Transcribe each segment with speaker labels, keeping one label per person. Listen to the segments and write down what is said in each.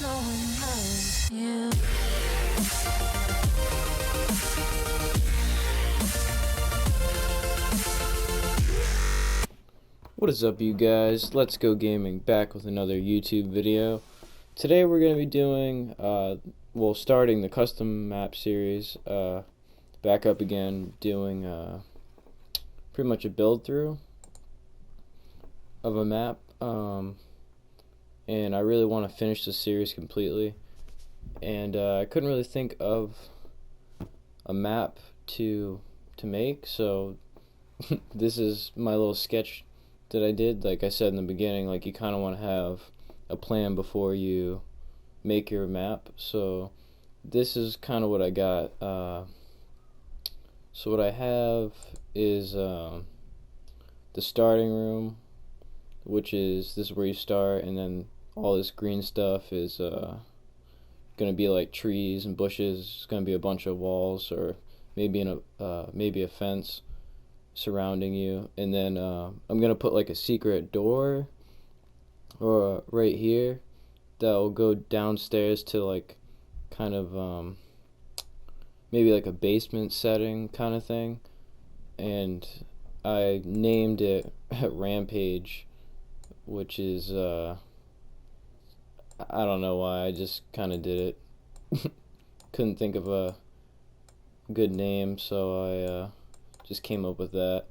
Speaker 1: no one knows you.
Speaker 2: What is up, you guys? Let's Go Gaming, back with another YouTube video. Today we're going to be doing, starting the custom map series, back up again, doing pretty much a build through of a map, and I really want to finish the series completely, and I couldn't really think of a map to make, so this is my little sketch that I did. Like I said in the beginning, like you kind of want to have a plan before you make your map, so this is kind of what I got. So what I have is the starting room, which is this is where you start, and then all this green stuff is gonna be like trees and bushes. It's gonna be a bunch of walls, or maybe maybe a fence surrounding you, and then I'm gonna put like a secret door or right here that will go downstairs to like kind of maybe like a basement setting kind of thing, and I named it Rampage, which is I don't know why, I just kind of did it. Couldn't think of a good name, so I just came up with that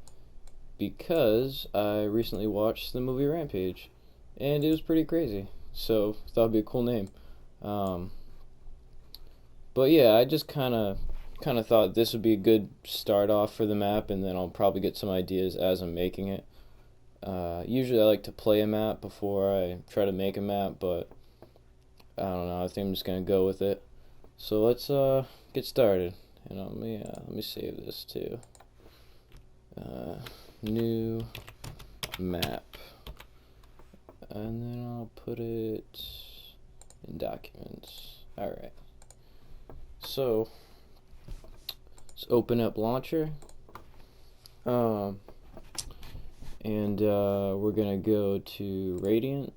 Speaker 2: because I recently watched the movie Rampage, and it was pretty crazy, so thought it'd be a cool name. But yeah, I just kind of thought this would be a good start off for the map, and then I'll probably get some ideas as I'm making it. Usually I like to play a map before I try to make a map, but I don't know, I think I'm just gonna go with it. So let's get started, and let me save this too. New map, and then I'll put it in documents. Alright, so let's open up launcher, and we're gonna go to Radiant,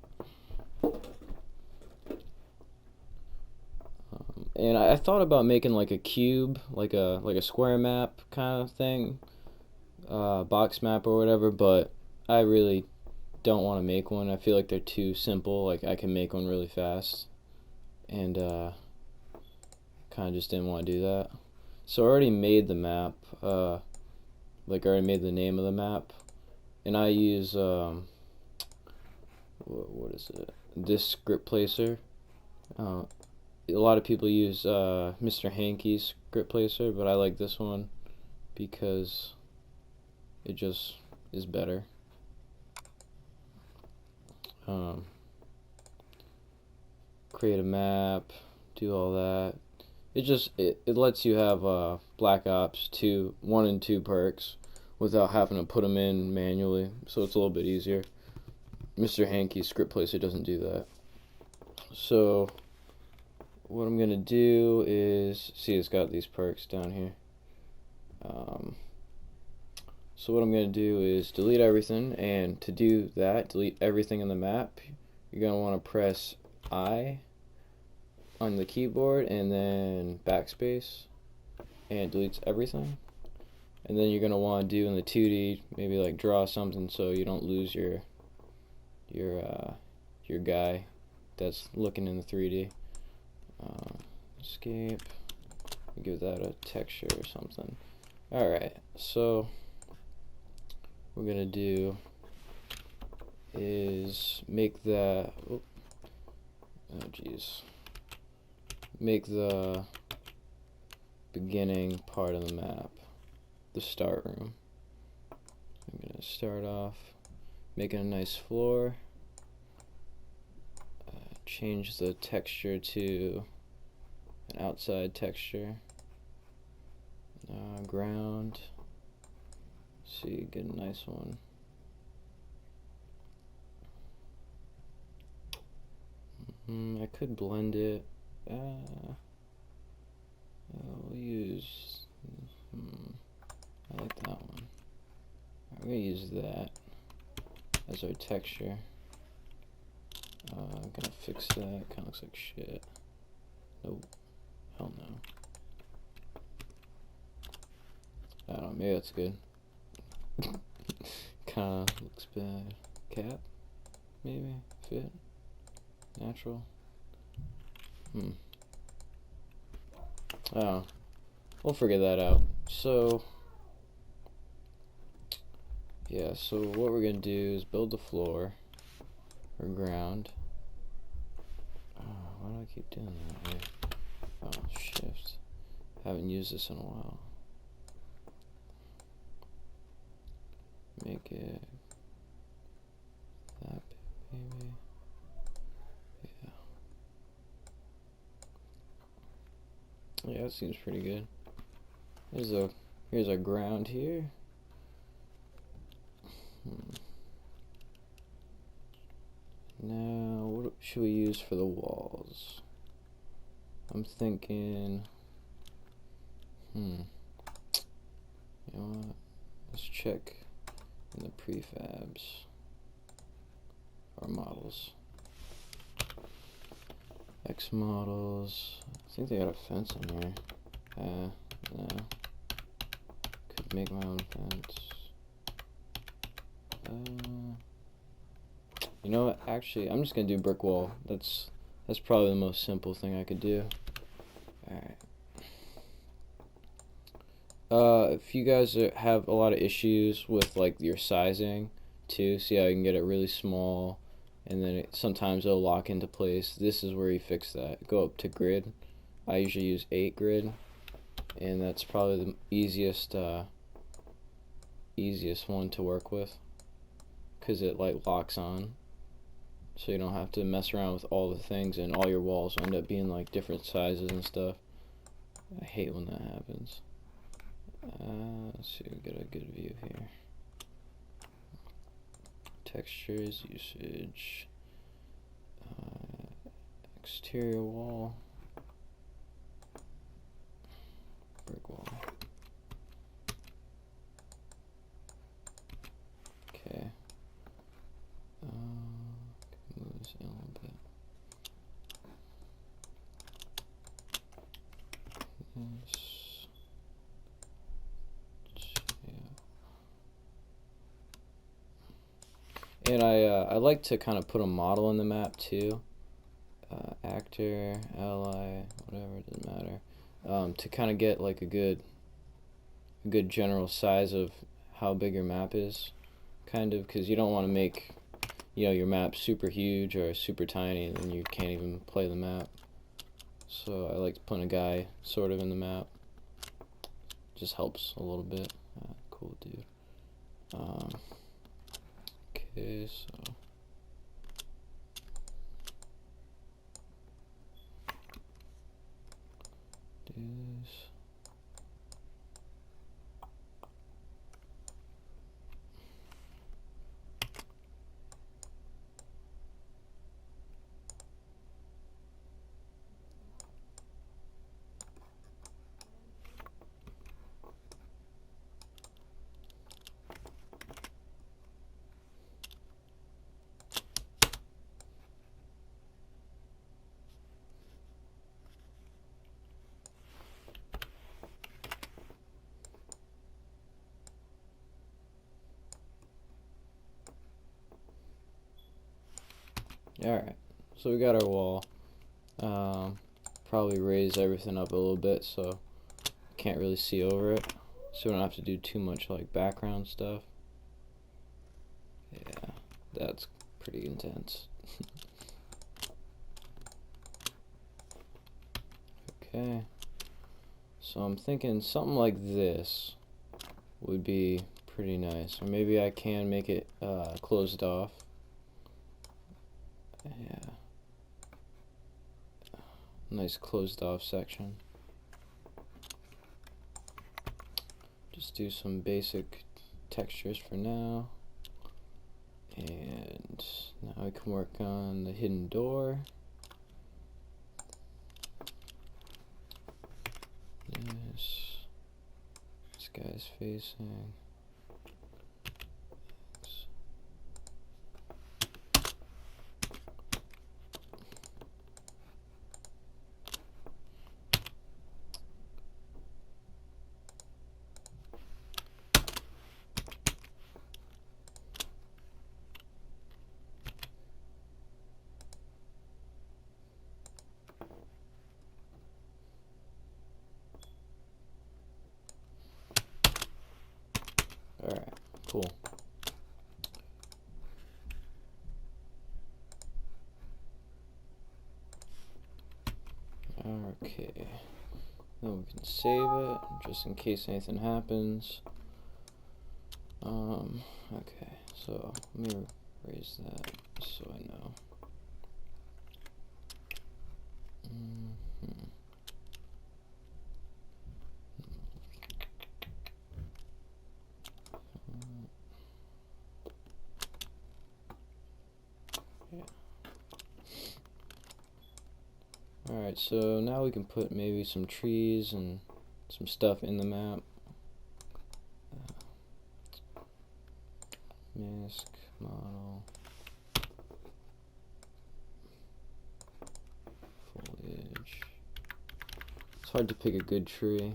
Speaker 2: and I thought about making like a cube, like a square map kind of thing, box map or whatever, but I really don't want to make one. I feel like they're too simple. Like I can make one really fast, and kind of just didn't want to do that. So I already made the map, like I already made the name of the map, and I use what is it? This script placer. A lot of people use Mr. Hankey's script placer, but I like this one because it just is better. Create a map, do all that. It lets you have Black Ops 1 and 2 perks without having to put them in manually, so it's a little bit easier. Mr. Hankey's script placer doesn't do that. So what I'm gonna do is, see, it's got these perks down here. So what I'm going to do is delete everything, and to do that, delete everything in the map, you're going to want to press I on the keyboard and then backspace, and it deletes everything. And then you're going to want to do in the 2D, maybe like draw something so you don't lose your guy that's looking in the 3D. Escape, give that a texture or something. Alright, so what we're gonna do is make the make the beginning part of the map the start room. I'm gonna start off making a nice floor, change the texture to an outside texture, ground. See, get a nice one. I could blend it. We'll use. I like that one. I'm gonna use that as our texture. I'm gonna fix that. Kinda looks like shit. Nope. Hell no. I don't know, maybe that's good. Kinda looks bad. Cap? Maybe? Fit? Natural? Oh. We'll figure that out. So, yeah, so what we're gonna do is build the floor, or ground. Oh, why do I keep doing that? Wait. Oh, shift. Haven't used this in a while. Make it that big, maybe. Yeah, that seems pretty good. Here's our ground here. Now, what should we use for the walls? I'm thinking, you know what? Let's check in the prefabs or models. X models. I think they got a fence in here. No. Could make my own fence. You know what? Actually, I'm just gonna do brick wall. That's probably the most simple thing I could do. Alright. If you guys have a lot of issues with like your sizing too, see how you can get it really small and then sometimes it'll lock into place. This is where you fix that. Go up to grid. I usually use 8 grid, and that's probably the easiest one to work with, because it like locks on, so you don't have to mess around with all the things and all your walls end up being like different sizes and stuff. I hate when that happens. Let's see, we get a good view here. Textures, usage, exterior wall, brick wall. Okay. Move this in a little bit. And I like to kind of put a model in the map too. Actor, ally, whatever, it doesn't matter. To kind of get like a good general size of how big your map is, kind of, because you don't want to make, you know, your map super huge or super tiny and you can't even play the map. So I like to put a guy sort of in the map. Just helps a little bit. Cool dude. Okay, so this. Alright, so we got our wall. Probably raise everything up a little bit so can't really see over it, so we don't have to do too much like background stuff. Yeah, that's pretty intense. Okay, so I'm thinking something like this would be pretty nice, or maybe I can make it closed off. Yeah, nice closed off section. Just do some basic textures for now, and now we can work on the hidden door. This guy's facing. Okay. Then we can save it just in case anything happens. Okay, so let me erase that so I know. Yeah. Alright, so now we can put maybe some trees and some stuff in the map. Mask, model, foliage. It's hard to pick a good tree.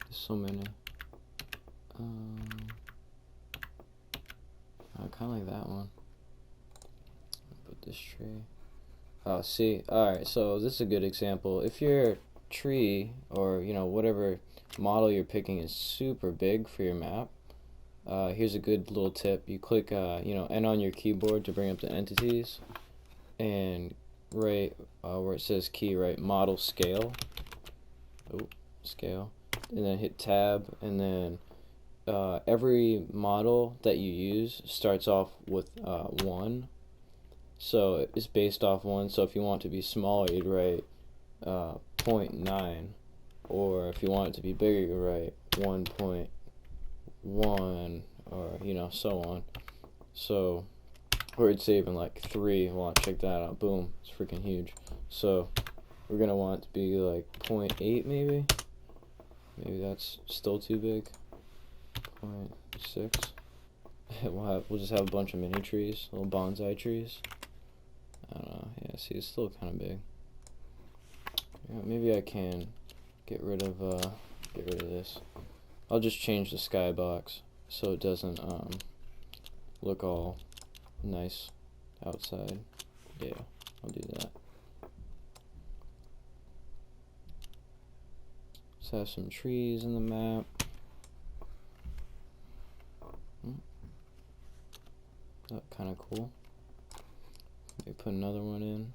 Speaker 2: There's so many. I kind of like that one. Put this tree. Oh, see, alright, so this is a good example. If your tree, or, you know, whatever model you're picking is super big for your map, here's a good little tip. You click, you know, N on your keyboard to bring up the entities, and right where it says key, right, model scale. Oh, scale. And then hit tab, and then every model that you use starts off with 1. So it's based off 1. So if you want it to be smaller, you'd write 0.9, or if you want it to be bigger, you write 1.1, or you know, so on. So, or it's even like 3. Well, check that out. Boom, it's freaking huge. So we're gonna want it to be like 0.8 maybe. Maybe that's still too big. 0.6. We'll just have a bunch of mini trees, little bonsai trees. I don't know. Yeah, see, it's still kind of big. Yeah, maybe I can get rid of this. I'll just change the skybox so it doesn't look all nice outside. Yeah, I'll do that. Let's have some trees in the map. That kind of cool. Maybe put another one in.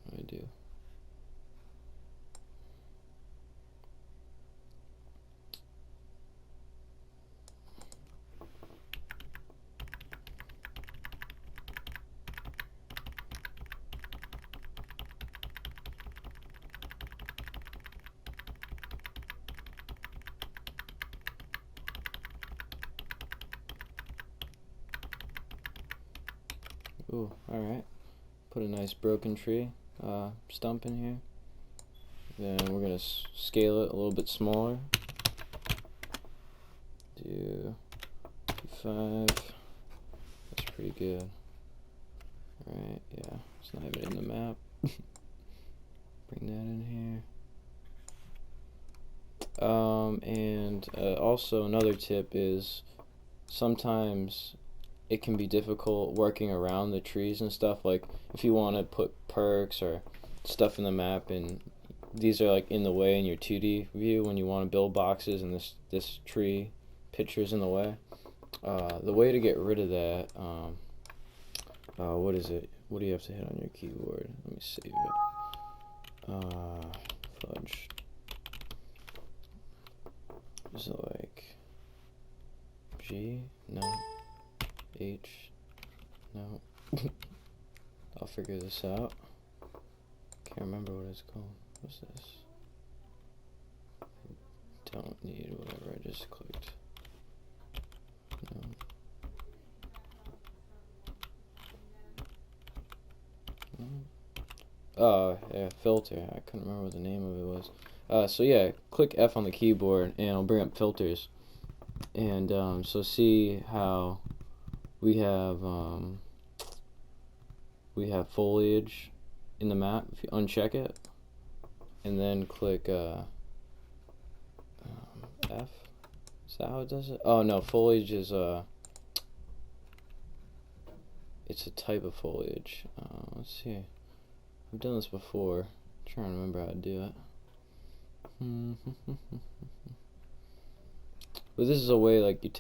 Speaker 2: What do I do? Ooh, alright. Put a nice broken tree stump in here. Then we're going to scale it a little bit smaller. Do 5. That's pretty good. Alright, yeah. It's not even in the map. Bring that in here. And also another tip is sometimes it can be difficult working around the trees and stuff. Like if you want to put perks or stuff in the map, and these are like in the way in your 2D view when you want to build boxes, and this tree picture's in the way. The way to get rid of that, what is it? What do you have to hit on your keyboard? Let me save it. Fudge. Is it like G? No. H? No. I'll figure this out. Can't remember what it's called. What's this? Don't need whatever I just clicked. No. Oh, yeah, filter. I couldn't remember what the name of it was. So yeah, click F on the keyboard and it'll bring up filters. And so see how we have foliage in the map. If you uncheck it and then click F, is that how it does it? Oh no, foliage is it's a type of foliage. Let's see. I've done this before. I'm trying to remember how to do it. But this is a way like you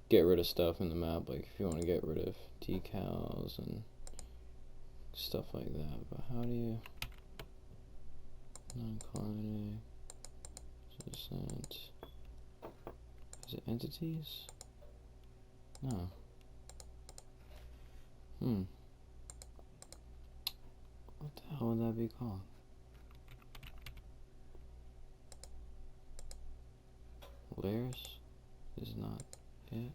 Speaker 2: get rid of stuff in the map, like if you want to get rid of decals and stuff like that. But how do you non-client descent? Is it entities? No. What the hell would that be called? Layers is not it.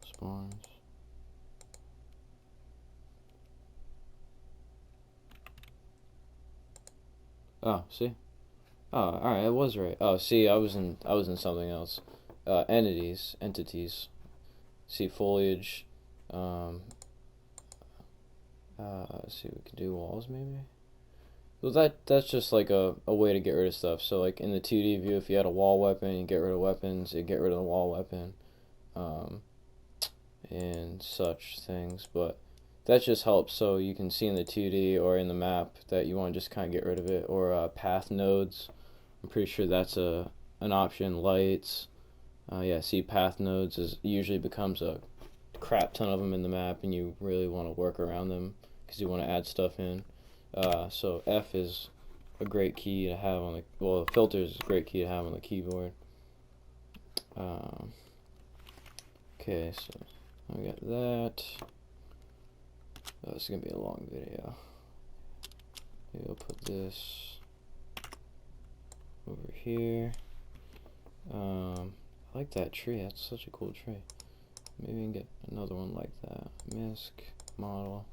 Speaker 2: Spawns. Oh, see? Oh, alright, I was right. Oh, see, I was in something else. Entities. See, foliage. Let's see, we can do walls maybe. Well, that's just like a way to get rid of stuff. So like in the 2D view, if you had a wall weapon, you get rid of weapons, you get rid of the wall weapon, and such things. But that just helps so you can see in the 2D or in the map that you want to just kind of get rid of it. Or path nodes. I'm pretty sure that's an option. Lights. Yeah, see, path nodes usually becomes a crap ton of them in the map, and you really want to work around them because you want to add stuff in. So F is a great key to have on the, well, filters is a great key to have on the keyboard. Okay, so I got that. Oh, this is gonna be a long video. Maybe I'll put this over here. I like that tree. That's such a cool tree. Maybe we can get another one like that. MISC model.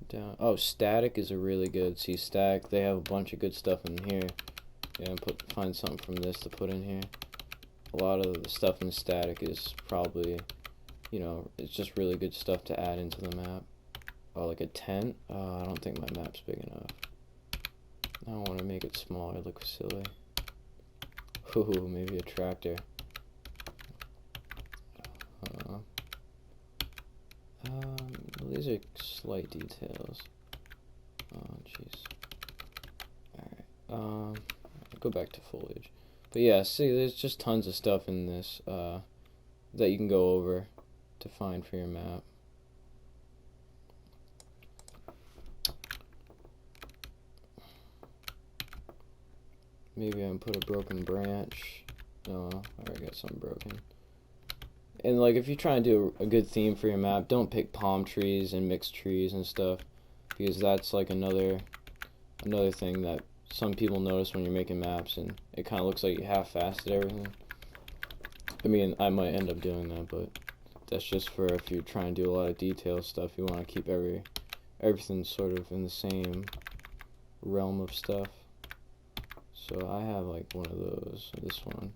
Speaker 2: Down. Oh, static is a really good. See, static. They have a bunch of good stuff in here. Yeah, find something from this to put in here. A lot of the stuff in static is probably, you know, it's just really good stuff to add into the map. Oh, like a tent. I don't think my map's big enough. I don't want to make it smaller. It looks silly. Ooh, maybe a tractor. These are slight details. Oh, jeez. Alright, go back to foliage. But yeah, see, there's just tons of stuff in this, that you can go over to find for your map. Maybe I'm put a broken branch. No, I already got something broken. And like, if you try and do a good theme for your map, don't pick palm trees and mixed trees and stuff, because that's like another thing that some people notice when you're making maps, and it kind of looks like you half-assed everything. I mean, I might end up doing that, but that's just for if you're trying to do a lot of detail stuff. You want to keep everything sort of in the same realm of stuff. So I have like one of those, this one.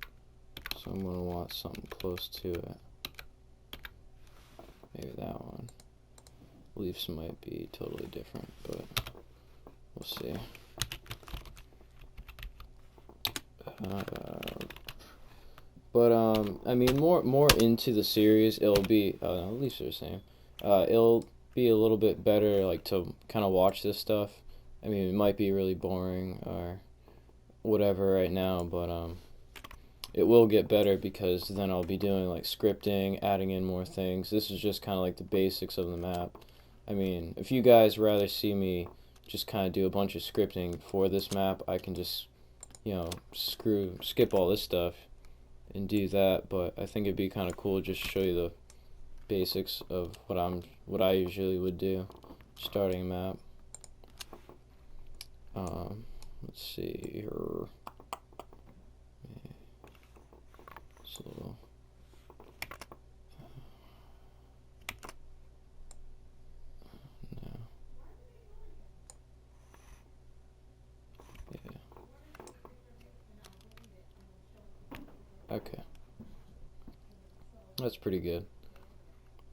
Speaker 2: So I'm gonna want something close to it. Maybe that one. Leaves might be totally different, but we'll see. I mean, more into the series, it'll be no, leaves are the same. It'll be a little bit better, like, to kind of watch this stuff. I mean, it might be really boring or whatever right now, but it will get better, because then I'll be doing like scripting, adding in more things. This is just kind of like the basics of the map. I mean, if you guys rather see me just kind of do a bunch of scripting for this map, I can just, you know, skip all this stuff and do that. But I think it'd be kind of cool just to show you the basics of what I usually would do starting a map. Let's see here. So no. Yeah. Okay. That's pretty good.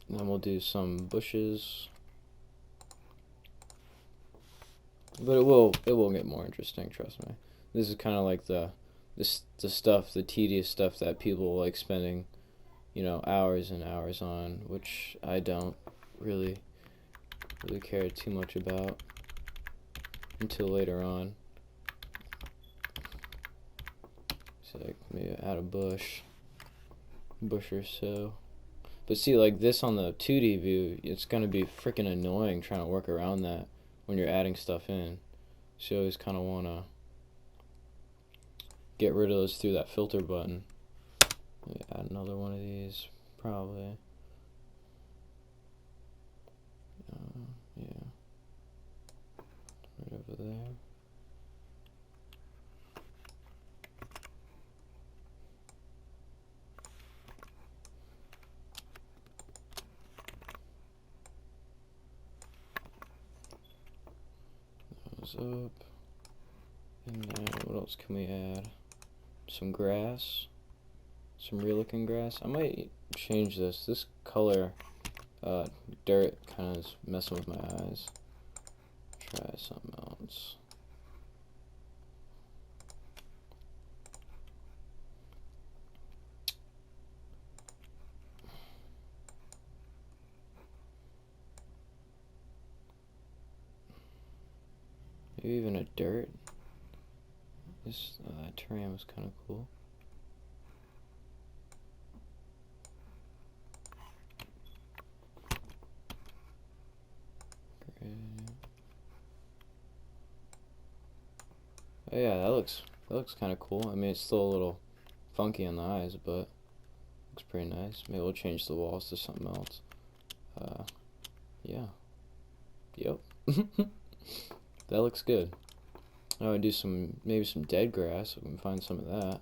Speaker 2: And then we'll do some bushes. But it will get more interesting, trust me. This is kind of like the tedious stuff that people like spending, you know, hours and hours on, which I don't really really cared too much about until later on. So like maybe add a bush or so. But see, like this on the 2D view, it's gonna be freaking annoying trying to work around that when you're adding stuff in. So you always kind of wanna get rid of those through that filter button. Maybe add another one of these, probably. Yeah. Right over there. Those up. And then what else can we add? Some grass. Some real looking grass. I might change this. This color, dirt, kind of is messing with my eyes. Try something else. Maybe even a dirt. This terrain was kind of cool. Great. Oh yeah, that looks kind of cool. I mean, it's still a little funky on the eyes, but looks pretty nice. Maybe we'll change the walls to something else. Yeah. Yep. That looks good. I would do maybe some dead grass if we can find some of that.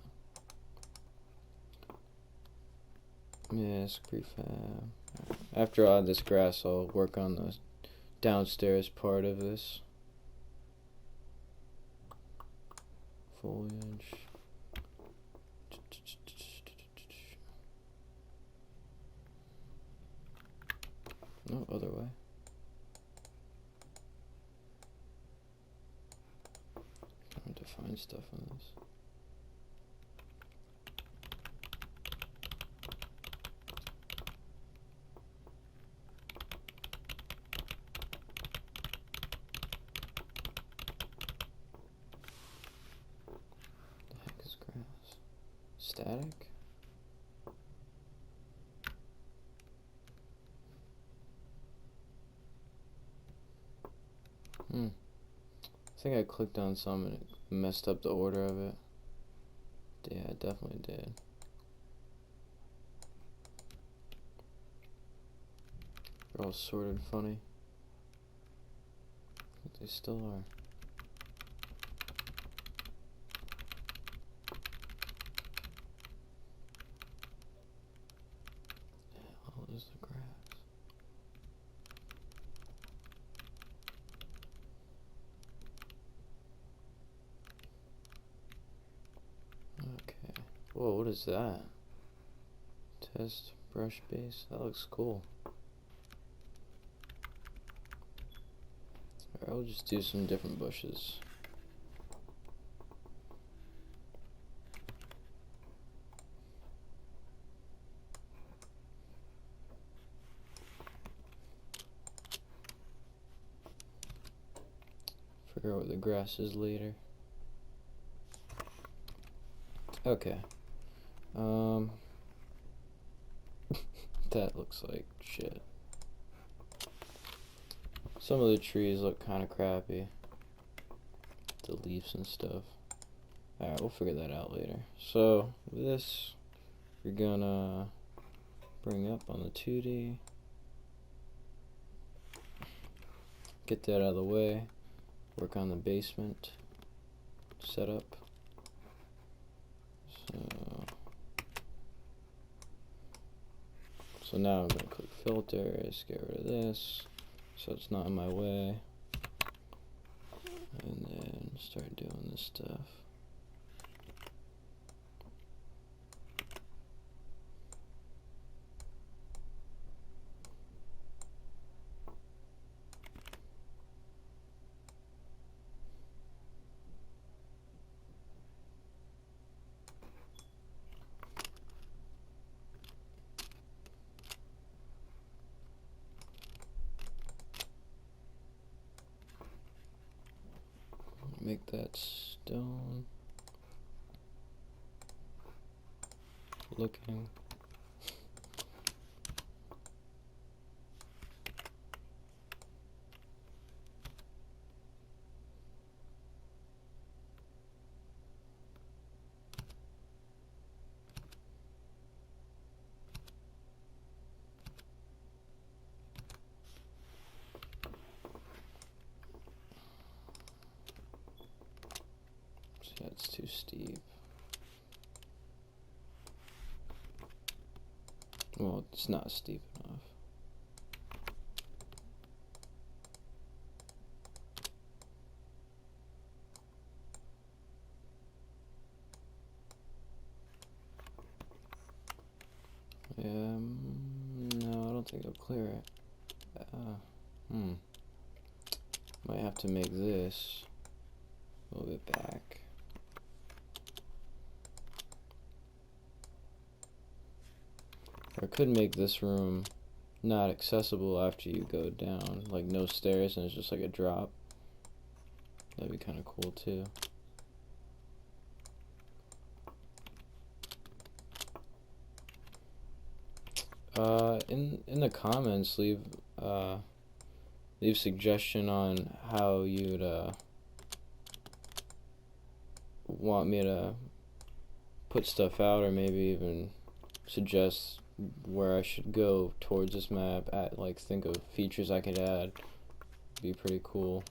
Speaker 2: Yeah, it's prefab. After I add this grass, I'll work on the downstairs part of this. Foliage. No, other way. Trying to find stuff on this. The heck is grass? Static? I think I clicked on some and it messed up the order of it. Yeah, it definitely did. They're all sorted funny. But they still are. All is the grass. Okay. Whoa, what is that? Test brush base. That looks cool. Alright, I'll just do some different bushes. Figure out what the grass is later. Okay. That looks like shit. Some of the trees look kind of crappy. The leaves and stuff. Alright, we'll figure that out later. So, this we're gonna bring up on the 2D. Get that out of the way. Work on the basement setup. So now I'm gonna click filters, get rid of this, so it's not in my way, and then start doing this stuff. make that stone looking. That's too steep. Well, it's not steep enough. No, I don't think it'll clear it. Might have to make this a little bit back. Or I could make this room not accessible after you go down, like no stairs and it's just like a drop. That'd be kind of cool too. In the comments, leave suggestion on how you'd want me to put stuff out, or maybe even suggest where I should go towards this map. Like, think of features I could add. Be pretty cool.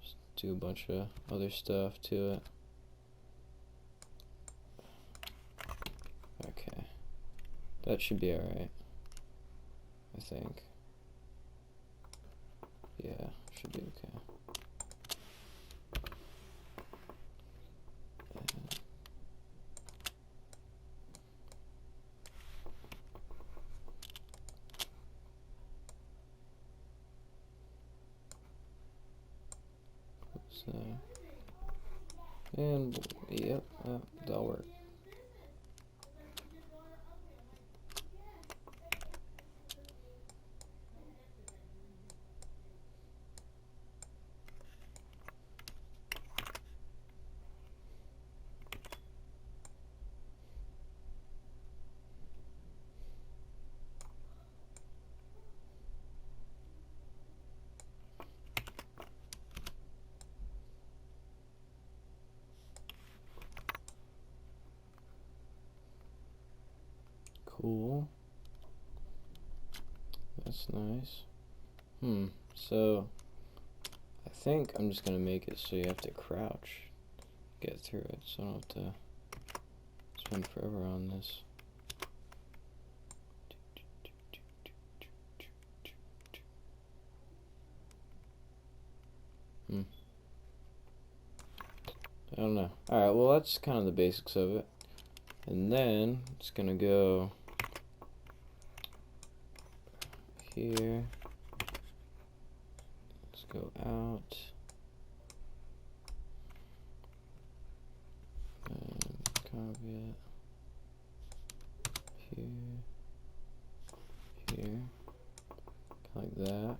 Speaker 2: Just do a bunch of other stuff to it. Okay, that should be alright, I think. Yeah, should be okay. So, and yep, that'll work. Cool. That's nice. So I think I'm just gonna make it so you have to crouch get through it, so I don't have to spend forever on this. I don't know. Alright, well that's kind of the basics of it. And then it's gonna go here. Let's go out. And copy it. Here. Like that.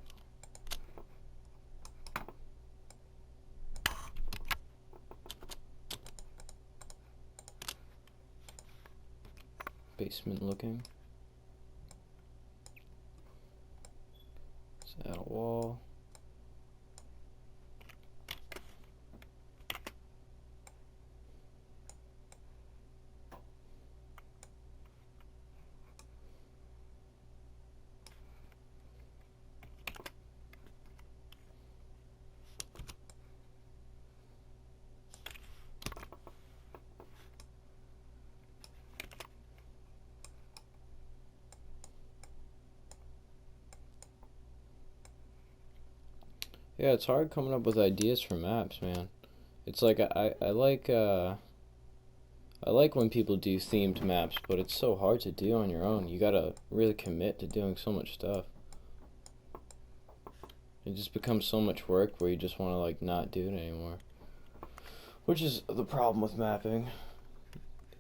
Speaker 2: Basement looking. Let's add a wall. Yeah, it's hard coming up with ideas for maps, man. It's like I like when people do themed maps, but it's so hard to do on your own. You gotta really commit to doing so much stuff. It just becomes so much work where you just want to like not do it anymore. Which is the problem with mapping.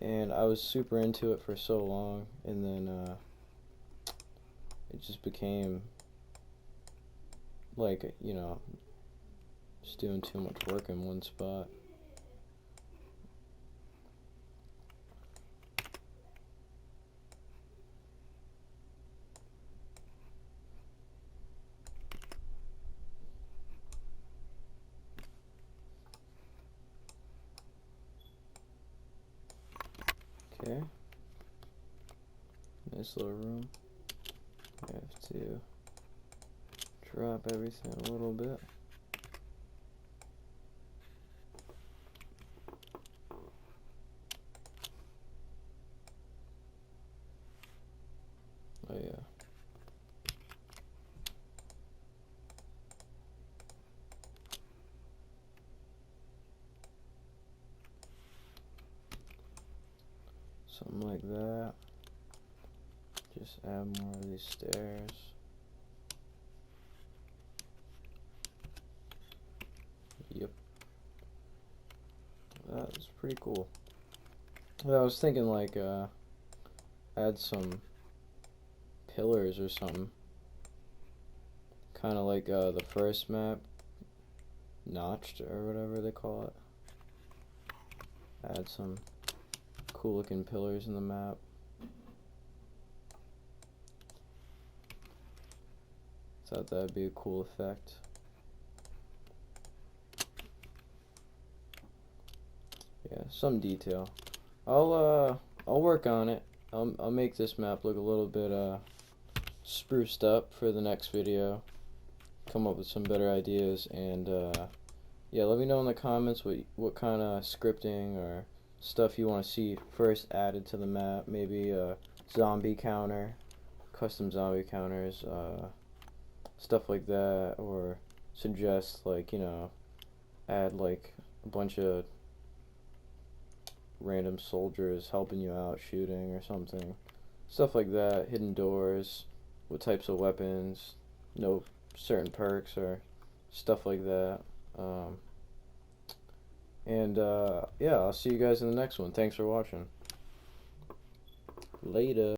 Speaker 2: And I was super into it for so long, and then it just became like, you know, Just doing too much work in one spot. Okay. Nice little room. I have to drop everything a little bit. Oh yeah. Something like that. Just add more of these stairs. Yep. That is pretty cool. I was thinking like add some pillars or something. Kind of like the first map, notched or whatever they call it. Add some cool looking pillars in the map. Thought that'd be a cool effect. Yeah, some detail. I'll work on it. I'll make this map look a little bit spruced up for the next video. Come up with some better ideas, and yeah, let me know in the comments what kind of scripting or stuff you want to see first added to the map. Maybe a zombie counter, custom zombie counters, stuff like that, or suggest, like, you know, add like a bunch of random soldiers helping you out shooting or something, stuff like that. Hidden doors, what types of weapons, no certain perks or stuff like that. And yeah, I'll see you guys in the next one. Thanks for watching. Later.